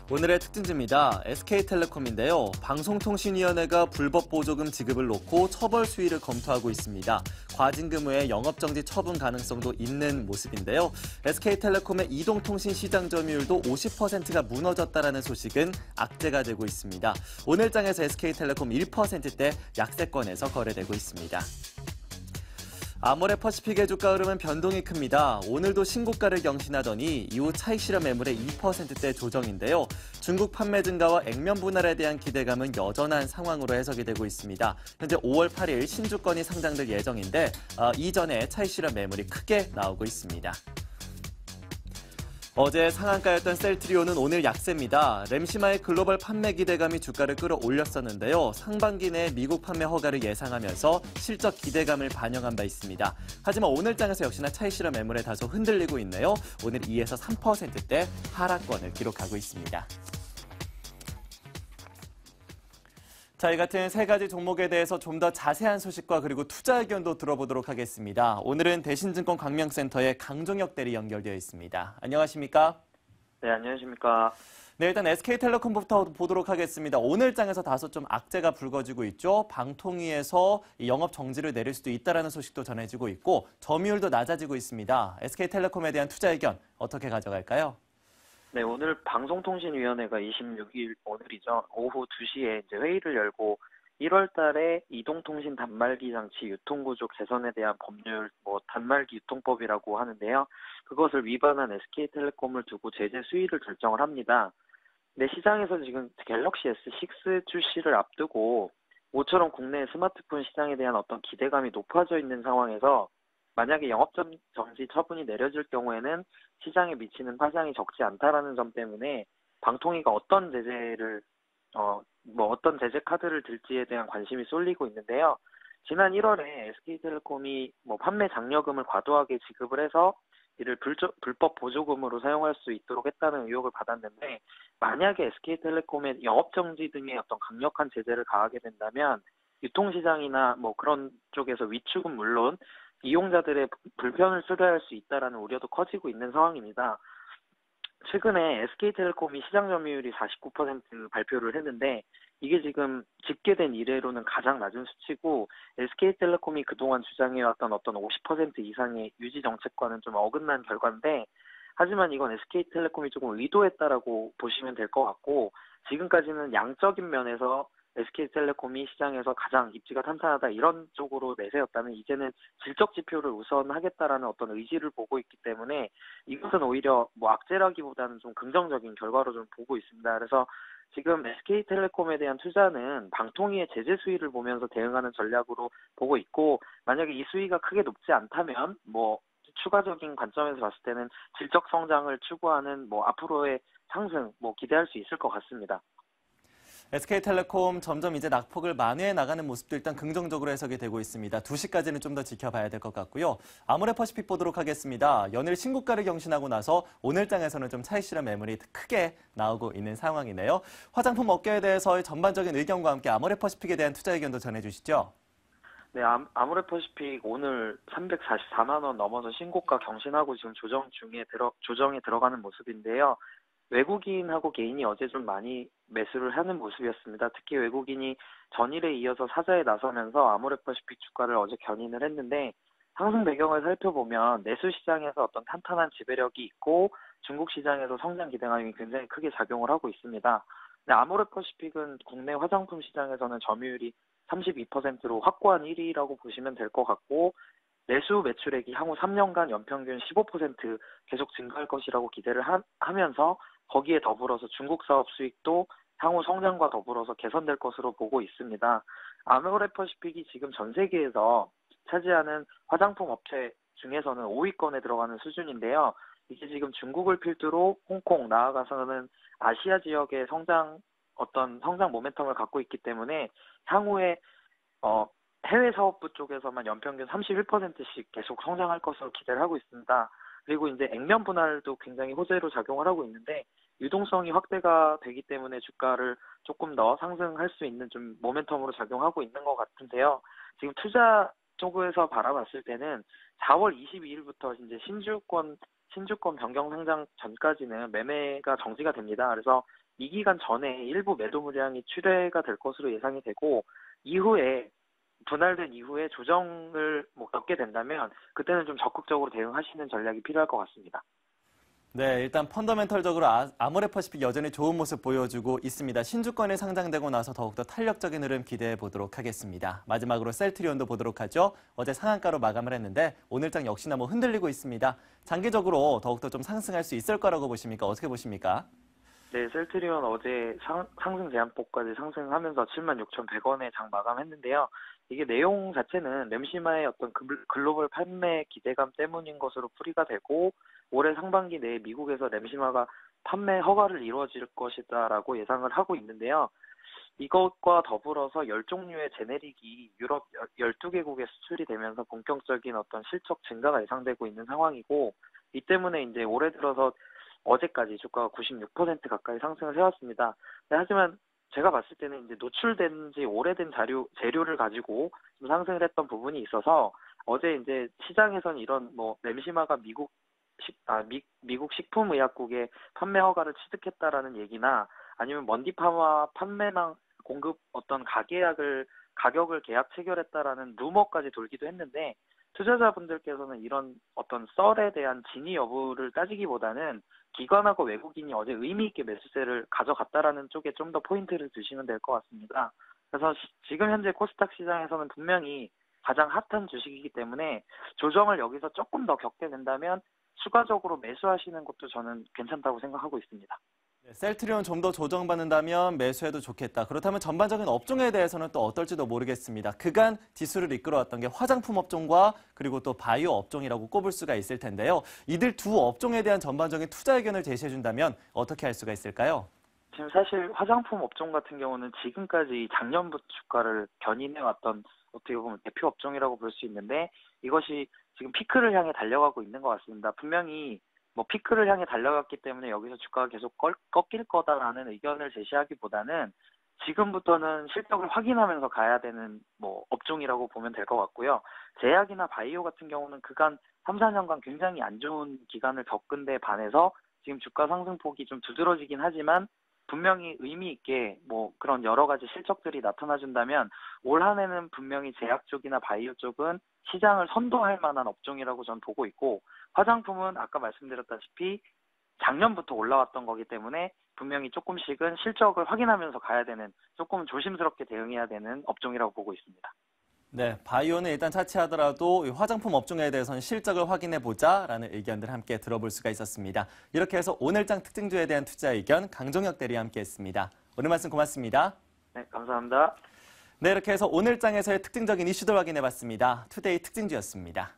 오늘의 특징지입니다. SK텔레콤인데요. 방송통신위원회가 불법 보조금 지급을 놓고 처벌 수위를 검토하고 있습니다. 과징금 외에 영업정지 처분 가능성도 있는 모습인데요. SK텔레콤의 이동통신 시장 점유율도 50%가 무너졌다는 소식은 악재가 되고 있습니다. 오늘 장에서 SK텔레콤 1%대 약세권에서 거래되고 있습니다. 아모레퍼시픽의 주가 흐름은 변동이 큽니다. 오늘도 신고가를 경신하더니 이후 차익 실현 매물의 2%대 조정인데요. 중국 판매 증가와 액면 분할에 대한 기대감은 여전한 상황으로 해석이 되고 있습니다. 현재 5월 8일 신주권이 상장될 예정인데 이전에 차익 실현 매물이 크게 나오고 있습니다. 어제 상한가였던 셀트리온은 오늘 약세입니다. 램시마의 글로벌 판매 기대감이 주가를 끌어올렸었는데요. 상반기 내 미국 판매 허가를 예상하면서 실적 기대감을 반영한 바 있습니다. 하지만 오늘 장에서 역시나 차익 실현 매물에 다소 흔들리고 있네요. 오늘 2에서 3%대 하락권을 기록하고 있습니다. 자, 이 같은 세 가지 종목에 대해서 좀 더 자세한 소식과 그리고 투자 의견도 들어보도록 하겠습니다. 오늘은 대신증권 광명센터의 강종혁 대리 연결되어 있습니다. 안녕하십니까? 네, 안녕하십니까? 네, 일단 SK텔레콤부터 보도록 하겠습니다. 오늘 장에서 다소 좀 악재가 불거지고 있죠. 방통위에서 영업 정지를 내릴 수도 있다는 소식도 전해지고 있고 점유율도 낮아지고 있습니다. SK텔레콤에 대한 투자 의견 어떻게 가져갈까요? 네, 오늘 방송통신위원회가 26일 오늘이죠. 오후 2시에 이제 회의를 열고 1월 달에 이동통신 단말기 장치 유통구조 개선에 대한 법률 단말기 유통법이라고 하는데요. 그것을 위반한 SK텔레콤을 두고 제재 수위를 결정을 합니다. 근데 시장에서 지금 갤럭시 S6 출시를 앞두고 모처럼 국내 스마트폰 시장에 대한 어떤 기대감이 높아져 있는 상황에서 만약에 영업정지 처분이 내려질 경우에는 시장에 미치는 파장이 적지 않다라는 점 때문에 방통위가 어떤 어떤 제재 카드를 들지에 대한 관심이 쏠리고 있는데요. 지난 1월에 SK텔레콤이 판매 장려금을 과도하게 지급을 해서 이를 불법 보조금으로 사용할 수 있도록 했다는 의혹을 받았는데 만약에 SK텔레콤의 영업정지 등의 어떤 강력한 제재를 가하게 된다면 유통시장이나 그런 쪽에서 위축은 물론 이용자들의 불편을 초래할 수 있다는 우려도 커지고 있는 상황입니다. 최근에 SK텔레콤이 시장 점유율이 49% 발표를 했는데 이게 지금 집계된 이래로는 가장 낮은 수치고 SK텔레콤이 그동안 주장해왔던 어떤 50% 이상의 유지 정책과는 좀 어긋난 결과인데 하지만 이건 SK텔레콤이 조금 의도했다라고 보시면 될 것 같고 지금까지는 양적인 면에서 SK텔레콤이 시장에서 가장 입지가 탄탄하다 이런 쪽으로 내세웠다면 이제는 질적 지표를 우선하겠다라는 어떤 의지를 보고 있기 때문에 이것은 오히려 악재라기보다는 좀 긍정적인 결과로 좀 보고 있습니다. 그래서 지금 SK텔레콤에 대한 투자는 방통위의 제재 수위를 보면서 대응하는 전략으로 보고 있고 만약에 이 수위가 크게 높지 않다면 추가적인 관점에서 봤을 때는 질적 성장을 추구하는 앞으로의 상승 기대할 수 있을 것 같습니다. SK텔레콤 점점 이제 낙폭을 만회해 나가는 모습도 일단 긍정적으로 해석이 되고 있습니다. 2시까지는 좀 더 지켜봐야 될 것 같고요. 아모레퍼시픽 보도록 하겠습니다. 연일 신고가를 경신하고 나서 오늘 장에서는 좀 차익 실현 매물이 크게 나오고 있는 상황이네요. 화장품 업계에 대해서의 전반적인 의견과 함께 아모레퍼시픽에 대한 투자 의견도 전해주시죠. 네, 아모레퍼시픽 오늘 344만 원 넘어서 신고가 경신하고 지금 조정에 들어가는 모습인데요. 외국인하고 개인이 어제 좀 많이 매수를 하는 모습이었습니다. 특히 외국인이 전일에 이어서 사자에 나서면서 아모레퍼시픽 주가를 어제 견인을 했는데 상승 배경을 살펴보면 내수 시장에서 어떤 탄탄한 지배력이 있고 중국 시장에서 성장 기대감이 굉장히 크게 작용을 하고 있습니다. 아모레퍼시픽은 국내 화장품 시장에서는 점유율이 32%로 확고한 1위라고 보시면 될 것 같고 내수 매출액이 향후 3년간 연평균 15% 계속 증가할 것이라고 기대를 하면서 거기에 더불어서 중국 사업 수익도 향후 성장과 더불어서 개선될 것으로 보고 있습니다. 아모레퍼시픽이 지금 전 세계에서 차지하는 화장품 업체 중에서는 5위권에 들어가는 수준인데요. 이게 지금 중국을 필두로 홍콩, 나아가서는 아시아 지역의 성장 모멘텀을 갖고 있기 때문에 향후에 해외 사업부 쪽에서만 연평균 31%씩 계속 성장할 것으로 기대를 하고 있습니다. 그리고 이제 액면 분할도 굉장히 호재로 작용을 하고 있는데 유동성이 확대가 되기 때문에 주가를 조금 더 상승할 수 있는 좀 모멘텀으로 작용하고 있는 것 같은데요. 지금 투자 쪽에서 바라봤을 때는 4월 22일부터 이제 신주권 신주권 변경 상장 전까지는 매매가 정지가 됩니다. 그래서 이 기간 전에 일부 매도 물량이 출회가 될 것으로 예상이 되고 이후에 분할된 이후에 조정을 겪게 된다면 그때는 좀 적극적으로 대응하시는 전략이 필요할 것 같습니다. 네, 일단 펀더멘털적으로 아모레퍼시픽 여전히 좋은 모습 보여주고 있습니다. 신주권이 상장되고 나서 더욱더 탄력적인 흐름 기대해 보도록 하겠습니다. 마지막으로 셀트리온도 보도록 하죠. 어제 상한가로 마감을 했는데 오늘장 역시나 흔들리고 있습니다. 장기적으로 더욱더 좀 상승할 수 있을 거라고 보십니까? 어떻게 보십니까? 네, 셀트리온 어제 상승 제한폭까지 상승하면서 76,100원에 장 마감했는데요. 이게 내용 자체는 램시마의 어떤 글로벌 판매 기대감 때문인 것으로 풀이가 되고 올해 상반기 내에 미국에서 램시마가 판매 허가를 이루어질 것이다라고 예상을 하고 있는데요. 이것과 더불어서 10종류의 제네릭이 유럽 12개국에 수출이 되면서 본격적인 어떤 실적 증가가 예상되고 있는 상황이고 이 때문에 이제 올해 들어서 어제까지 주가가 96% 가까이 상승을 해왔습니다. 하지만 제가 봤을 때는 이제 노출된 지 오래된 재료를 가지고 좀 상승을 했던 부분이 있어서 어제 이제 시장에서는 이런 램시마가 미국 식품의약국에 판매 허가를 취득했다라는 얘기나 아니면 먼디파마 판매망 공급 어떤 가격을 계약 체결했다라는 루머까지 돌기도 했는데 투자자분들께서는 이런 어떤 썰에 대한 진위 여부를 따지기보다는 기관하고 외국인이 어제 의미 있게 매수세를 가져갔다라는 쪽에 좀 더 포인트를 두시면 될 것 같습니다. 그래서 지금 현재 코스닥 시장에서는 분명히 가장 핫한 주식이기 때문에 조정을 여기서 조금 더 겪게 된다면 추가적으로 매수하시는 것도 저는 괜찮다고 생각하고 있습니다. 네, 셀트리온 좀 더 조정받는다면 매수해도 좋겠다. 그렇다면 전반적인 업종에 대해서는 또 어떨지도 모르겠습니다. 그간 지수를 이끌어왔던 게 화장품 업종과 그리고 또 바이오 업종이라고 꼽을 수가 있을 텐데요. 이들 두 업종에 대한 전반적인 투자 의견을 제시해준다면 어떻게 할 수가 있을까요? 지금 사실 화장품 업종 같은 경우는 지금까지 작년부터 주가를 견인해왔던 어떻게 보면 대표 업종이라고 볼 수 있는데 이것이 지금 피크를 향해 달려가고 있는 것 같습니다. 분명히 피크를 향해 달려갔기 때문에 여기서 주가가 계속 꺾일 거다라는 의견을 제시하기보다는 지금부터는 실적을 확인하면서 가야 되는 업종이라고 보면 될 것 같고요. 제약이나 바이오 같은 경우는 그간 3, 4년간 굉장히 안 좋은 기간을 겪은 데 반해서 지금 주가 상승폭이 좀 두드러지긴 하지만 분명히 의미 있게 그런 여러 가지 실적들이 나타나준다면 올 한 해는 분명히 제약 쪽이나 바이오 쪽은 시장을 선도할 만한 업종이라고 저는 보고 있고 화장품은 아까 말씀드렸다시피 작년부터 올라왔던 거기 때문에 분명히 조금씩은 실적을 확인하면서 가야 되는 조금 조심스럽게 대응해야 되는 업종이라고 보고 있습니다. 네, 바이오는 일단 차치하더라도 화장품 업종에 대해서는 실적을 확인해보자라는 의견들 함께 들어볼 수가 있었습니다. 이렇게 해서 오늘장 특징주에 대한 투자 의견 강종혁 대리와 함께했습니다. 오늘 말씀 고맙습니다. 네, 감사합니다. 네, 이렇게 해서 오늘장에서의 특징적인 이슈들 확인해봤습니다. 투데이 특징주였습니다.